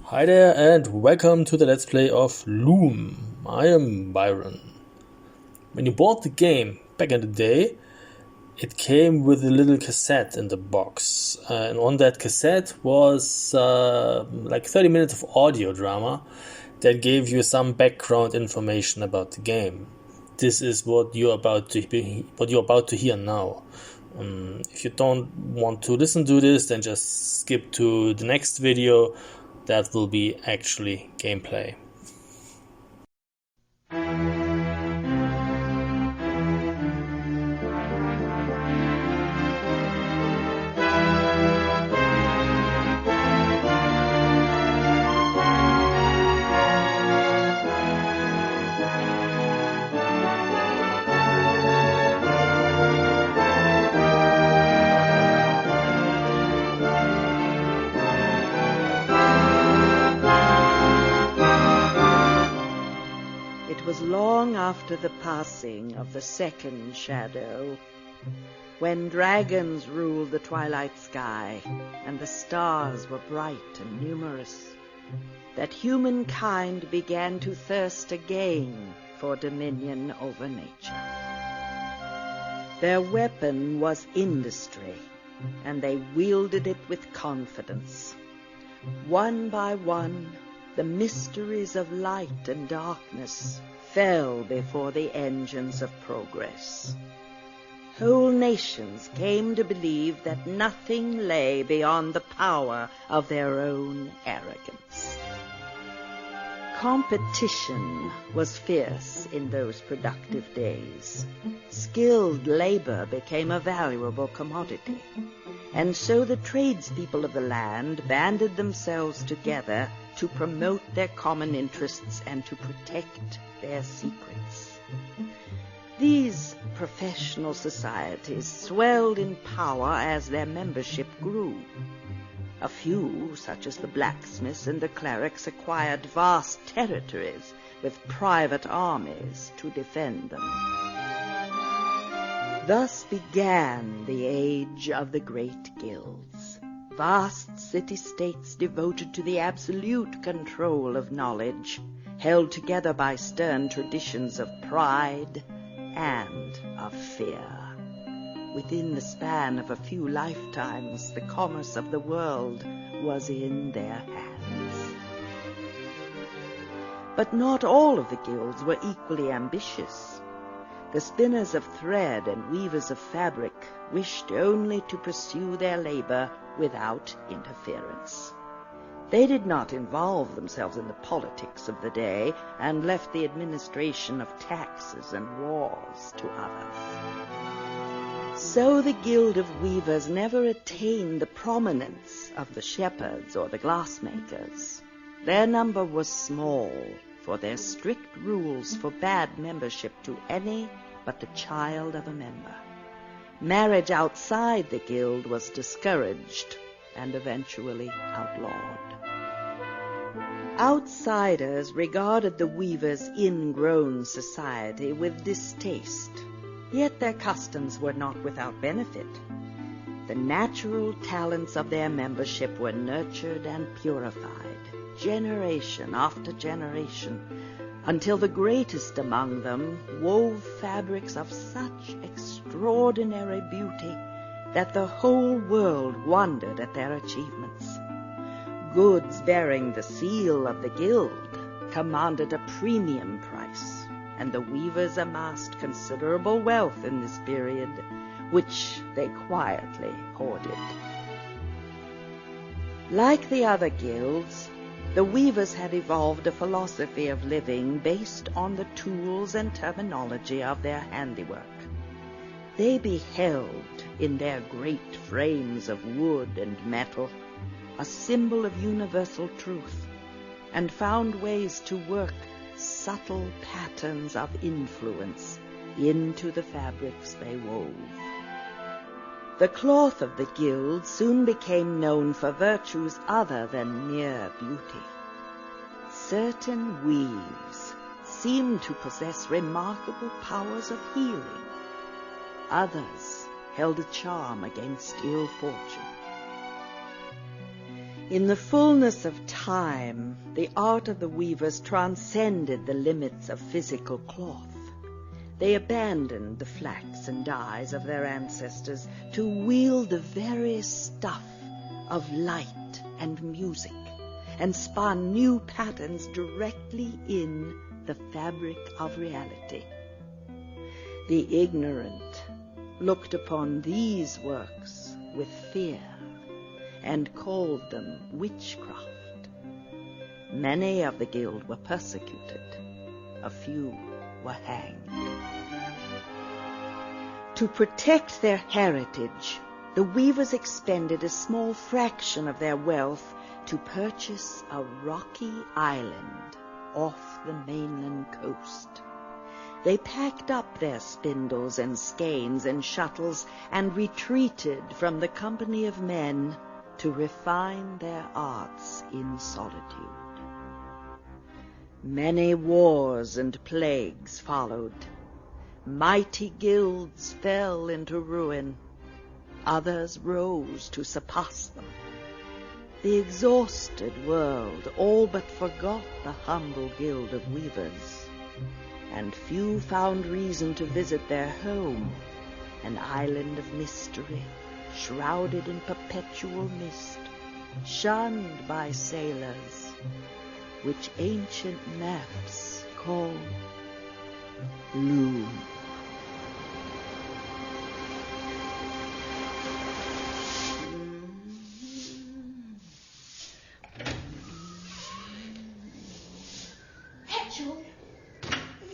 Hi there and welcome to the Let's Play of Loom. I am Byron. When you bought the game back in the day, it came with a little cassette in the box. And on that cassette was like 30 minutes of audio drama that gave you some background information about the game. This is what you're about to hear now. If you don't want to listen to this, then just skip to the next video. That will be actually gameplay. It was long after the passing of the second shadow, when dragons ruled the twilight sky and the stars were bright and numerous, that humankind began to thirst again for dominion over nature. Their weapon was industry, and they wielded it with confidence. One by one, the mysteries of light and darkness fell before the engines of progress. Whole nations came to believe that nothing lay beyond the power of their own arrogance. Competition was fierce in those productive days. Skilled labor became a valuable commodity, and so the tradespeople of the land banded themselves together to promote their common interests and to protect their secrets. These professional societies swelled in power as their membership grew. A few, such as the blacksmiths and the clerics, acquired vast territories with private armies to defend them. Thus began the age of the great guilds. Vast city-states devoted to the absolute control of knowledge, held together by stern traditions of pride and of fear. Within the span of a few lifetimes, the commerce of the world was in their hands. But not all of the guilds were equally ambitious. The spinners of thread and weavers of fabric wished only to pursue their labor without interference. They did not involve themselves in the politics of the day and left the administration of taxes and wars to others. So the Guild of Weavers never attained the prominence of the shepherds or the glassmakers. Their number was small, for their strict rules forbade membership to any but the child of a member. Marriage outside the guild was discouraged and eventually outlawed. Outsiders regarded the weavers' ingrown society with distaste, yet their customs were not without benefit. The natural talents of their membership were nurtured and purified, generation after generation, until the greatest among them wove fabrics of such extraordinary beauty that the whole world wondered at their achievements. Goods bearing the seal of the guild commanded a premium price, and the weavers amassed considerable wealth in this period, which they quietly hoarded. Like the other guilds, the weavers had evolved a philosophy of living based on the tools and terminology of their handiwork. They beheld in their great frames of wood and metal a symbol of universal truth, and found ways to work subtle patterns of influence into the fabrics they wove. The cloth of the guild soon became known for virtues other than mere beauty. Certain weaves seemed to possess remarkable powers of healing. Others held a charm against ill fortune. In the fullness of time, the art of the weavers transcended the limits of physical cloth. They abandoned the flax and dyes of their ancestors to wield the very stuff of light and music, and spun new patterns directly in the fabric of reality. The ignorant looked upon these works with fear and called them witchcraft. Many of the guild were persecuted. A few were hanged. To protect their heritage, the weavers expended a small fraction of their wealth to purchase a rocky island off the mainland coast. They packed up their spindles and skeins and shuttles and retreated from the company of men to refine their arts in solitude. Many wars and plagues followed. Mighty guilds fell into ruin. Others rose to surpass them. The exhausted world all but forgot the humble guild of weavers, and few found reason to visit their home, an island of mystery, shrouded in perpetual mist, shunned by sailors, which ancient maps call Loom.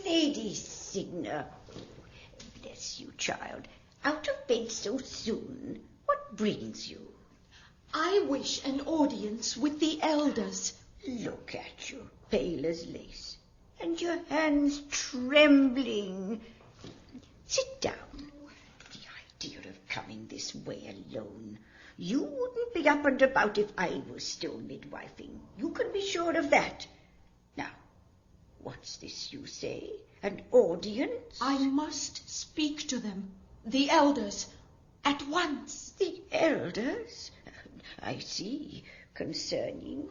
Lady Cigna, bless you, child. Out of bed so soon. What brings you? I wish an audience with the elders. Look at you, pale as lace, and your hands trembling. Sit down. The idea of coming this way alone. You wouldn't be up and about if I was still midwifing. You can be sure of that. Now, what's this you say? An audience? I must speak to them, the elders, at once. The elders? I see. Concerning?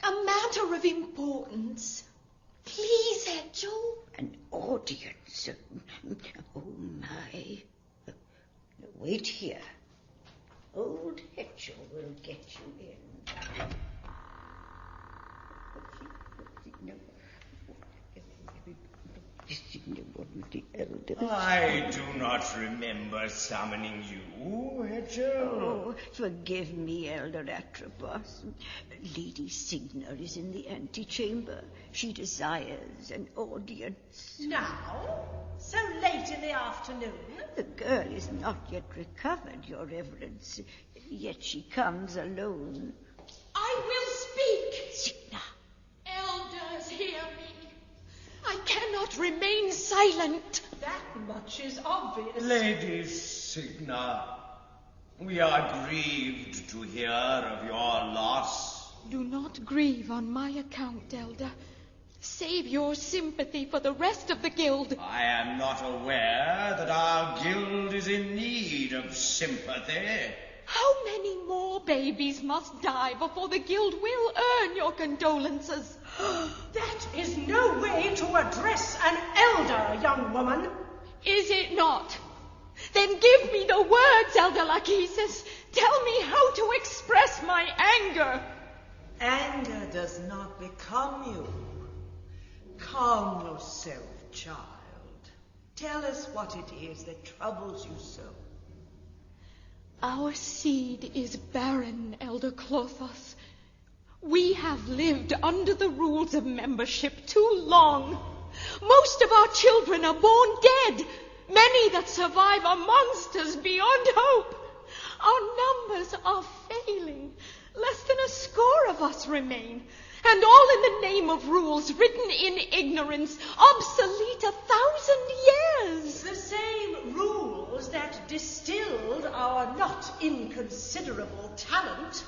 A matter of importance. Please, Hedgel. An audience? Oh, my. Wait here. Old Hedgel will get you in. I do not remember summoning you, Hedgel. Oh, forgive me, Elder Atropos. Lady Cigna is in the antechamber. She desires an audience. Now? So late in the afternoon? The girl is not yet recovered, Your Reverence, yet she comes alone. I will speak. Cigna. Elders, hear me. I cannot remain silent. That much is obvious. Lady Cigna, we are grieved to hear of your loss. Do not grieve on my account, Elder. Save your sympathy for the rest of the guild. I am not aware that our guild is in need of sympathy. How many more babies must die before the guild will earn your condolences? That is no way to address an elder, young woman. Is it not? Then give me the words, Elder Lachesis. Tell me how to express my anger. Anger does not become you. Calm yourself, child. Tell us what it is that troubles you so. Our seed is barren, Elder Clothos. We have lived under the rules of membership too long. Most of our children are born dead. Many that survive are monsters beyond hope. Our numbers are failing. Less than a score of us remain. And all in the name of rules written in ignorance, obsolete 1,000 years. The same rules that distilled our not inconsiderable talent.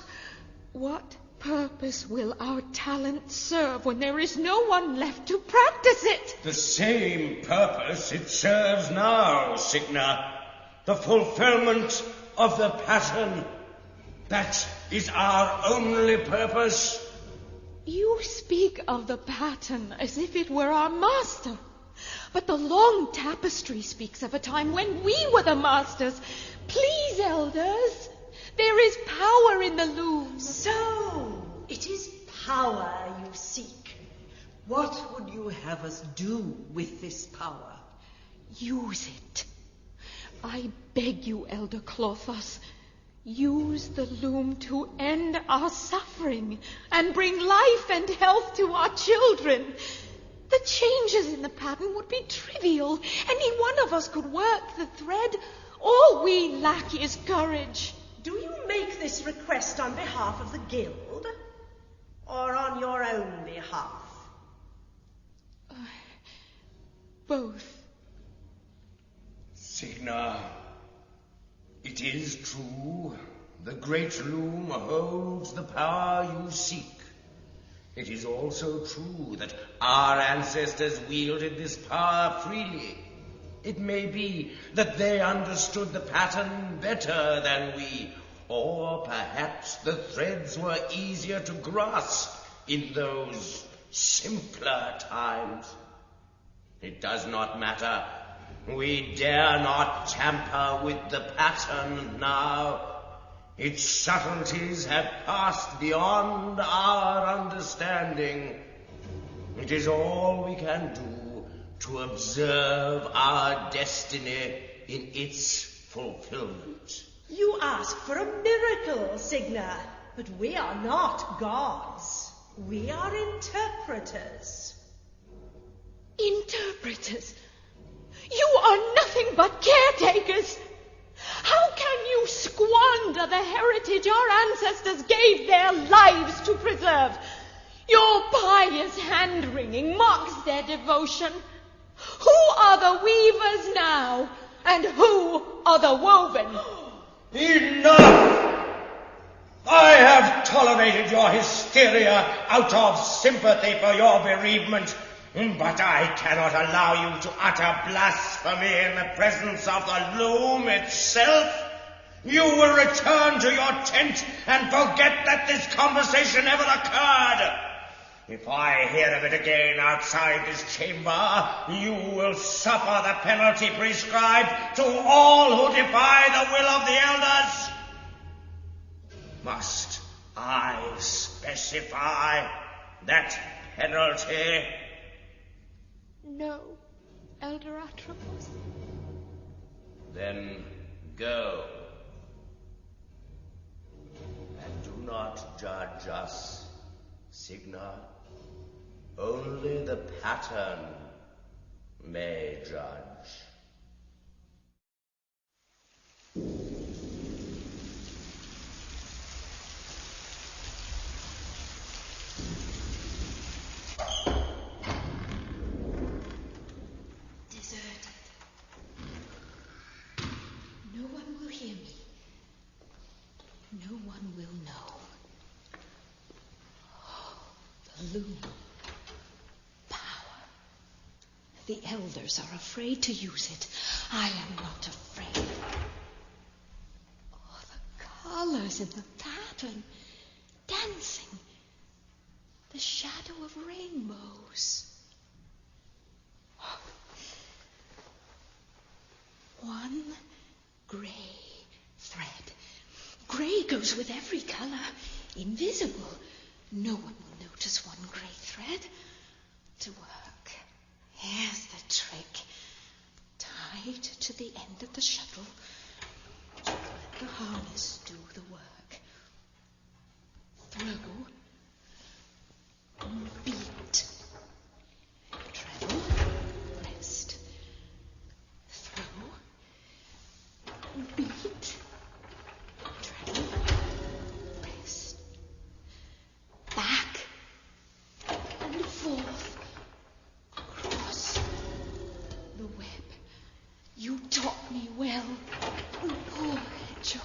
What purpose will our talent serve when there is no one left to practice it? The same purpose it serves now, Cigna. The fulfillment of the pattern. That is our only purpose. You speak of the pattern as if it were our master. But the long tapestry speaks of a time when we were the masters. Please, elders, there is power in the loom. So, it is power you seek. What would you have us do with this power? Use it. I beg you, Elder Clothos, use the loom to end our suffering and bring life and health to our children. The changes in the pattern would be trivial. Any one of us could work the thread. All we lack is courage. Do you make this request on behalf of the guild, or on your own behalf? Both. Cigna, it is true. The great loom holds the power you seek. It is also true that our ancestors wielded this power freely. It may be that they understood the pattern better than we, or perhaps the threads were easier to grasp in those simpler times. It does not matter. We dare not tamper with the pattern now. Its subtleties have passed beyond our understanding. It is all we can do to observe our destiny in its fulfillment. You ask for a miracle, Cigna, but we are not gods. We are interpreters. Interpreters? You are nothing but caretakers. How can you squander the heritage our ancestors gave their lives to preserve? Your pious hand-wringing mocks their devotion. Who are the weavers now, and who are the woven? Enough! I have tolerated your hysteria out of sympathy for your bereavement, but I cannot allow you to utter blasphemy in the presence of the loom itself. You will return to your tent and forget that this conversation ever occurred. If I hear of it again outside this chamber, you will suffer the penalty prescribed to all who defy the will of the elders. Must I specify that penalty? No, Elder Atropos. Then go. And do not judge us, Cigna. Only the pattern may judge. No one will hear me. No one will know. Oh, the loom. Power. The elders are afraid to use it. I am not afraid. Oh, the colors in the pattern. Dancing. The shadow of rainbows. Oh. One grey thread. Grey goes with every colour. Invisible. No one will notice one grey thread. To work. Here's the trick. Tied to the end of the shuttle. Let the harness do the work. Throw. Beat. Treble. Rest. Throw. Beat. Treble. Rest. Back. And forth. Cross. The web. You taught me well. Poor angel.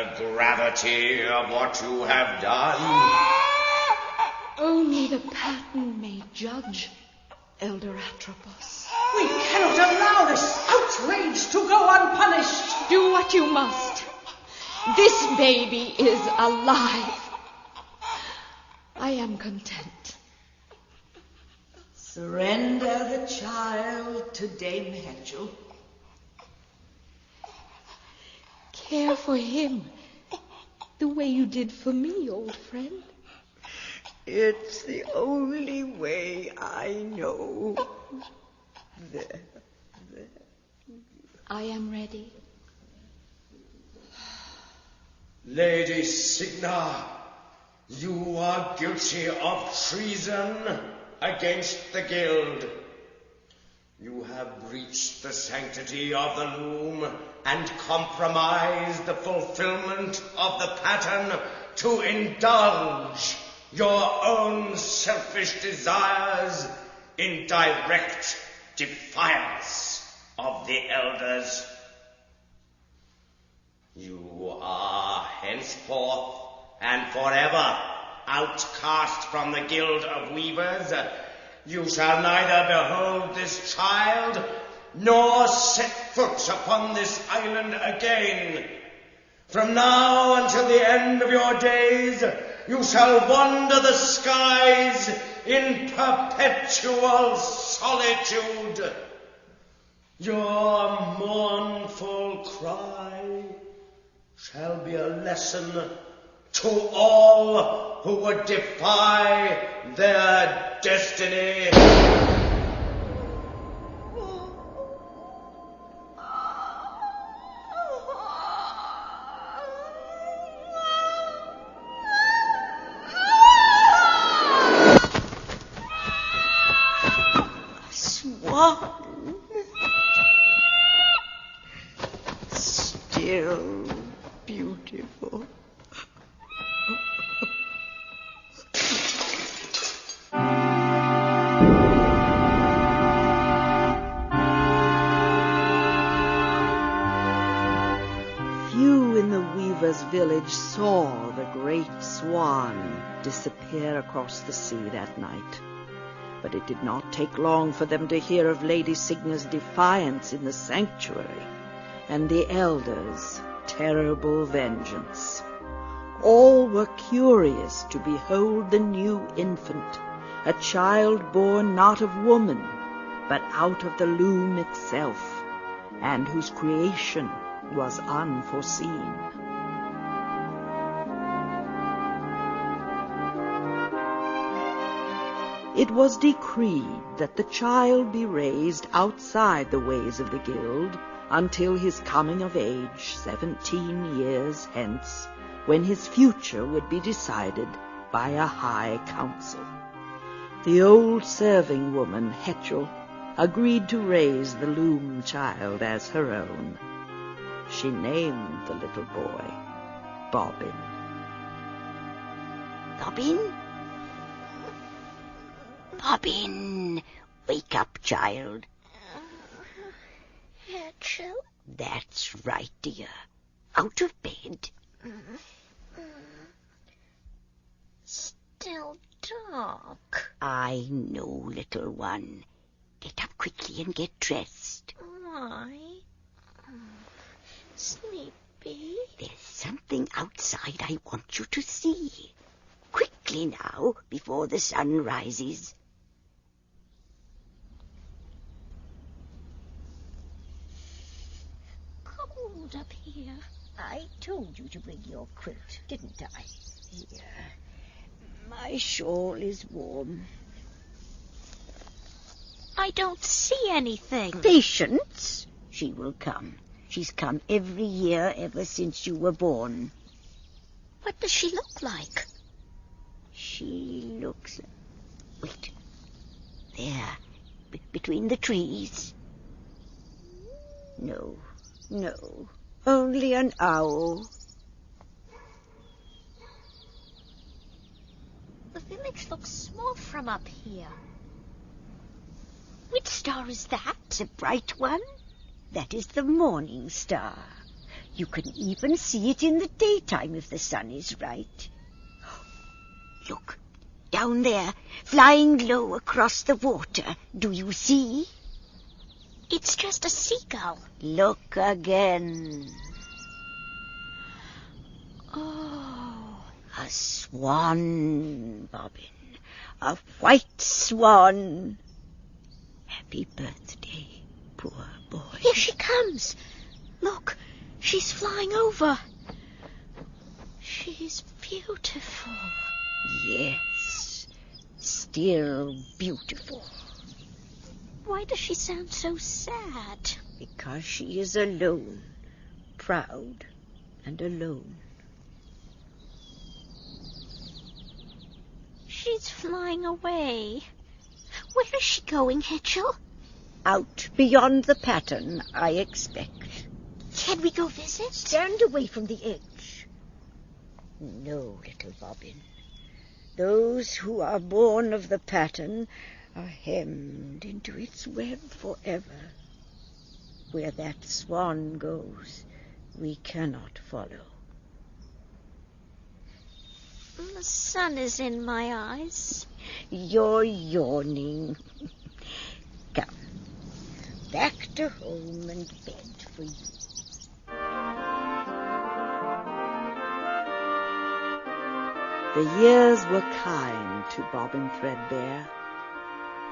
the gravity of what you have done? Only the pattern may judge, Elder Atropos. We cannot allow this outrage to go unpunished. Do what you must. This baby is alive. I am content. Surrender the child to Dame Hetchel. Care for him the way you did for me, old friend. It's the only way I know. There. I am ready. Lady Cigna, you are guilty of treason against the guild. You have breached the sanctity of the Loom and compromised the fulfillment of the pattern to indulge your own selfish desires in direct defiance of the elders. You are henceforth and forever outcast from the Guild of Weavers. You shall neither behold this child nor set foot upon this island again. From now until the end of your days, you shall wander the skies in perpetual solitude. Your mournful cry shall be a lesson to all who would defy their destiny. Swan. Still beautiful. Few in the weaver's village saw the great swan disappear across the sea that night. But it did not take long for them to hear of Lady Cigna's defiance in the sanctuary and the elders' terrible vengeance. All were curious to behold the new infant, a child born not of woman, but out of the loom itself, and whose creation was unforeseen. It was decreed that the child be raised outside the ways of the guild until his coming of age 17 years hence, when his future would be decided by a high council. The old serving woman, Hetchel, agreed to raise the loom child as her own. She named the little boy Bobbin. Bobbin? Bobbin, wake up, child. Hetchel? That's right, dear. Out of bed. Still dark. I know, little one. Get up quickly and get dressed. Why? Sleepy? There's something outside I want you to see. Quickly now, before the sun rises. Cold up here. I told you to bring your quilt, didn't I? Here. My shawl is warm. I don't see anything. Patience. She will come. She's come every year ever since you were born. What does she look like? She looks... Wait. There. Between the trees. No. Only an owl. The village looks small from up here. Which star is that? The bright one? That is the morning star. You can even see it in the daytime if the sun is right. Look, down there, flying low across the water. Do you see? It's just a seagull. Look again. Oh. A swan, Bobbin. A white swan. Happy birthday, poor boy. Here she comes. Look, she's flying over. She's beautiful. Yes, still beautiful. Why does she sound so sad? Because she is alone, proud and alone. She's flying away. Where is she going, Hetchel? Out beyond the pattern, I expect. Can we go visit? Stand away from the edge. No, little Bobbin. Those who are born of the pattern are hemmed into its web forever. Where that swan goes, we cannot follow. The sun is in my eyes. You're yawning. Come, back to home and bed for you. The years were kind to Bobbin Threadbare.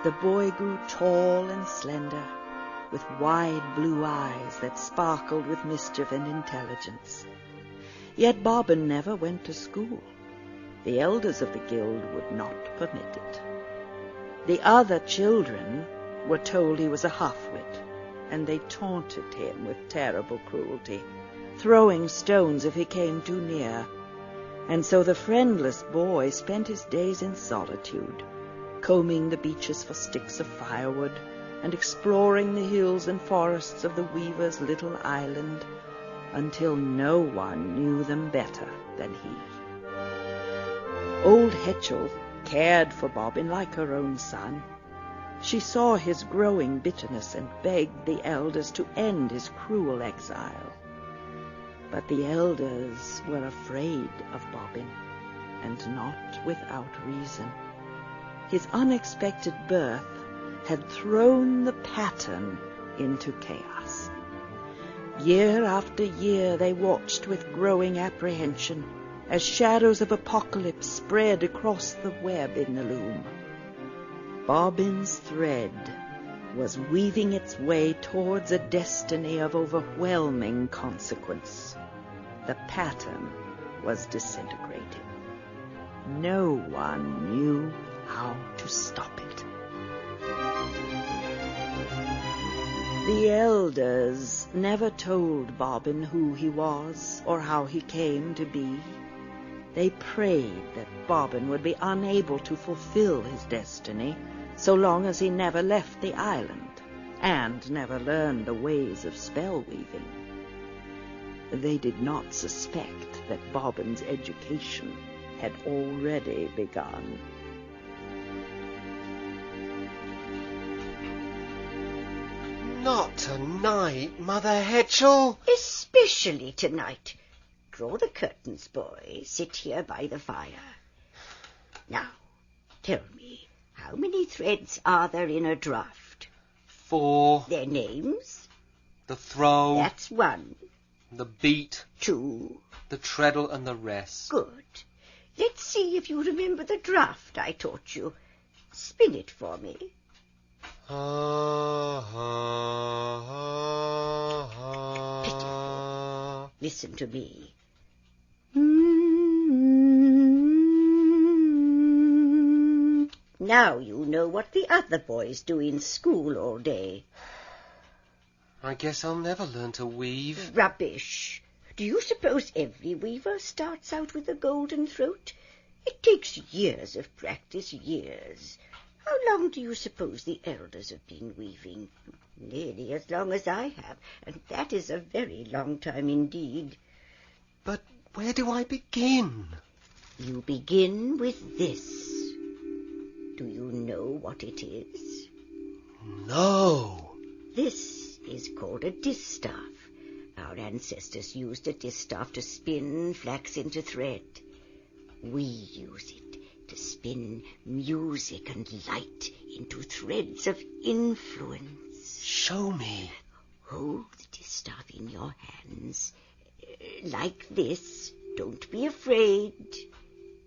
The boy grew tall and slender, with wide blue eyes that sparkled with mischief and intelligence. Yet Bobbin never went to school. The elders of the guild would not permit it. The other children were told he was a half-wit, and they taunted him with terrible cruelty, throwing stones if he came too near. And so the friendless boy spent his days in solitude, combing the beaches for sticks of firewood, and exploring the hills and forests of the weaver's little island, until no one knew them better than he. Old Hetchel cared for Bobbin like her own son. She saw his growing bitterness and begged the elders to end his cruel exile. But the elders were afraid of Bobbin, and not without reason. His unexpected birth had thrown the pattern into chaos. Year after year they watched with growing apprehension as shadows of apocalypse spread across the web in the loom. Bobbin's thread was weaving its way towards a destiny of overwhelming consequence. The pattern was disintegrating. No one knew how to stop it. The elders never told Bobbin who he was or how he came to be. They prayed that Bobbin would be unable to fulfill his destiny so long as he never left the island and never learned the ways of spell weaving. They did not suspect that Bobbin's education had already begun. Not tonight, Mother Hetchel. Especially tonight. Draw the curtains, boy. Sit here by the fire. Now, tell me, how many threads are there in a draft? 4. Their names? The throw. That's 1. The beat. 2. The treadle and the rest. Good. Let's see if you remember the draft I taught you. Spin it for me. Pitiful. Listen to me. Now you know what the other boys do in school all day. I guess I'll never learn to weave. Rubbish. Do you suppose every weaver starts out with a golden throat? It takes years of practice, years. How long do you suppose the elders have been weaving? Nearly as long as I have, and that is a very long time indeed. But where do I begin? You begin with this. Do you know what it is? No. This is called a distaff. Now our ancestors used a distaff to spin flax into thread. We use it to spin music and light into threads of influence. Show me. Hold the distaff in your hands, like this. Don't be afraid.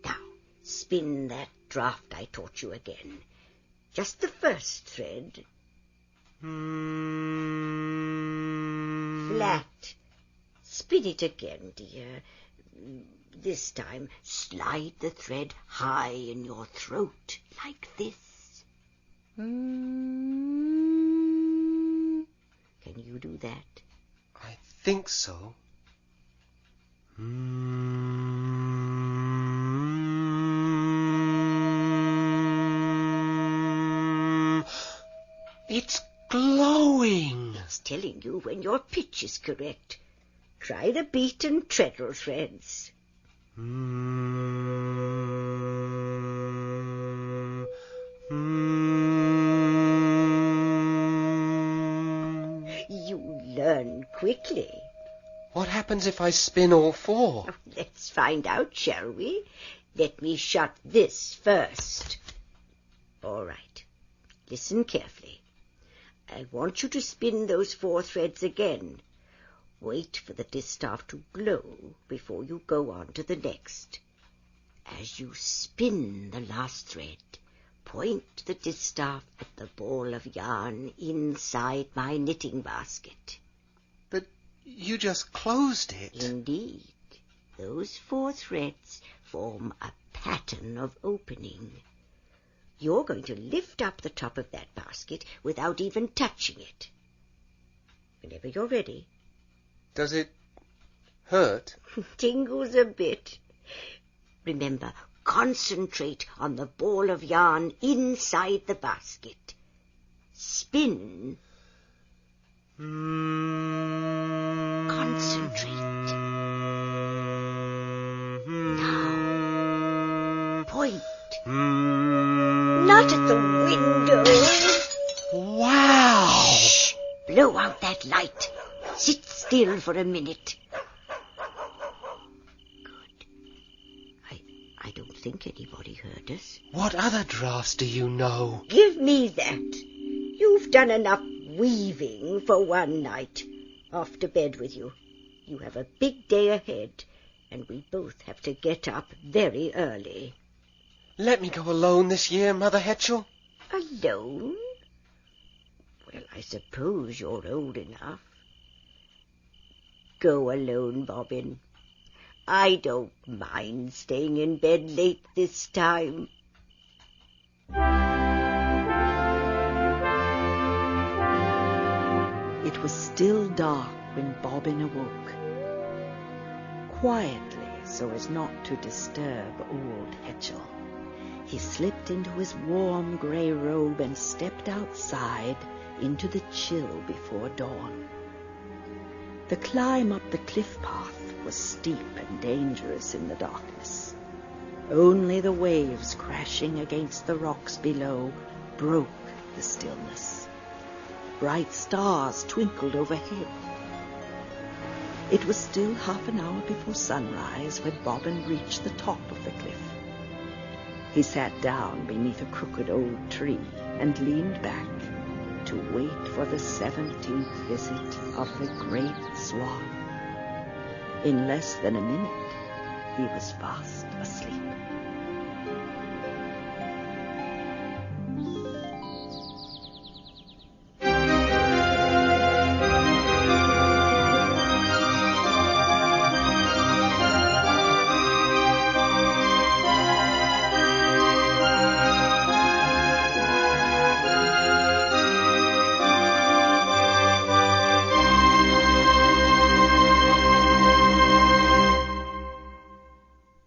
Now, spin that draft I taught you again. Just the first thread. Flat. Spin it again, dear. This time, slide the thread high in your throat, like this. Can you do that? I think so. It's glowing. It's telling you when your pitch is correct. Try the beat and treadle threads. You learn quickly. What happens if I spin all four? Oh, let's find out, shall we? Let me shut this first. All right. Listen carefully. I want you to spin those 4 threads again. Wait for the distaff to glow before you go on to the next. As you spin the last thread, point the distaff at the ball of yarn inside my knitting basket. But you just closed it. Indeed. Those 4 threads form a pattern of opening. You're going to lift up the top of that basket without even touching it. Whenever you're ready. Does it hurt? Tingles a bit. Remember, concentrate on the ball of yarn inside the basket. Spin. Concentrate. Now, point. Not at the window. Wow! Shh! Blow out that light. Sit still for a minute. Good. I don't think anybody heard us. What other drafts do you know? Give me that. You've done enough weaving for one night. Off to bed with you. You have a big day ahead, and we both have to get up very early. Let me go alone this year, Mother Hetchel. Alone? Well, I suppose you're old enough. Go alone, Bobbin. I don't mind staying in bed late this time. It was still dark when Bobbin awoke. Quietly, so as not to disturb old Hetchel, he slipped into his warm grey robe and stepped outside into the chill before dawn. The climb up the cliff path was steep and dangerous in the darkness. Only the waves crashing against the rocks below broke the stillness. Bright stars twinkled overhead. It was still half an hour before sunrise when Bobbin reached the top of the cliff. He sat down beneath a crooked old tree and leaned back to wait for the 17th visit of the great swan. In less than a minute, he was fast asleep.